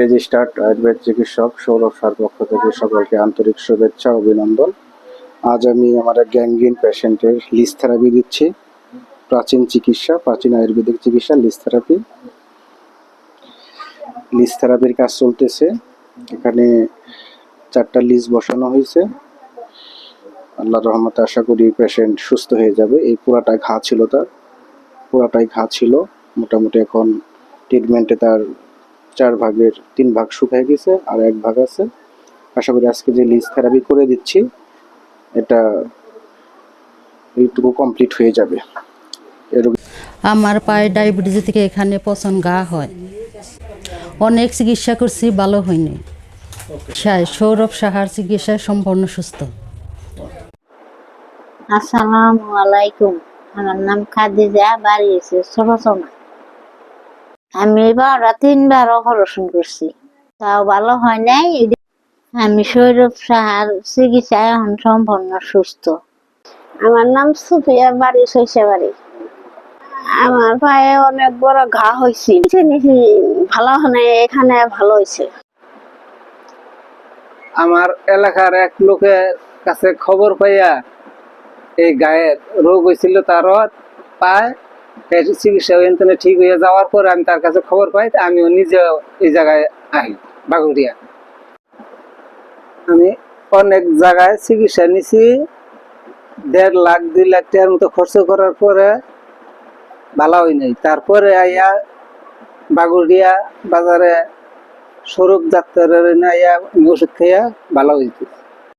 Registered Ayurveda চিকিৎসক সৌরভ সার পক্ষ থেকে সকলকে আন্তরিক শুভেচ্ছা ও অভিনন্দন। আজ আমি আমার এক গ্যাংগ্রিন পেশেন্টের লিস থেরাপি দিচ্ছি। প্রাচীন আয়ুর্বেদিক চিকিৎসা লিস থেরাপির কাজ চলতেছে। এখানে 4টা লিস বসানো হয়েছে। আল্লাহর রহমতে আশা করি পেশেন্ট সুস্থ হয়ে যাবে। এই পুরাটাই ঘা ছিল। মোটামুটি এখন ট্রিটমেন্টে তার 4 ভাগের 3 ভাগ শুকিয়ে গেছে, আর 1 ভাগ আছে। আশা করি আজকে যে লিস থেরাপি করে দিচ্ছি এটা এইটুকু কমপ্লিট হয়ে যাবে। আমার পায়ে ডায়াবেটিস থেকে এখানে পচন ঘা হয়, অনেক চিকিৎসা করছি, ভালো হয়নি। সৌরভ সাহার চিকিৎসায় সম্পূর্ণ সুস্থ। আসসালামু আলাইকুম। আমার নাম খাদিজা, বাড়ি এসে ছোটনা। আমি 3বার অপারেশন করছি, তাও ভালো হয় নাই। আমি সৌরভ সাহার চিকিৎসায় এখন সম্পূর্ণ সুস্থ। আমার নাম সুফিয়া, বাড়ি শৈশবাড়ি। আমার পায়ে অনেক বড় ঘা হয়েছে, ভালো হয়, এখানে ভালো হয়েছে। আমার এলাকার এক লোকের কাছে খবর পাইয়া এই গায়ের রোগ হয়েছিল, তারও পায় চিকিৎসা ঠিক হয়ে যাওয়ার পর আমি তার কাছে খবর পাই। আমিও নিজে এই জায়গায় আই বাগুড়িয়া। আমি অনেক জায়গায় চিকিৎসা নিছি, 1.5 লাখ 2 লাখ টাকার মতো খরচ করার পরে ভালো হয় নাই। তারপরে আইয়া বাগুড়িয়া বাজারে সড়ক ডাক্তারের আইয়া ওষুধ খাইয়া ভালো হয়েছে।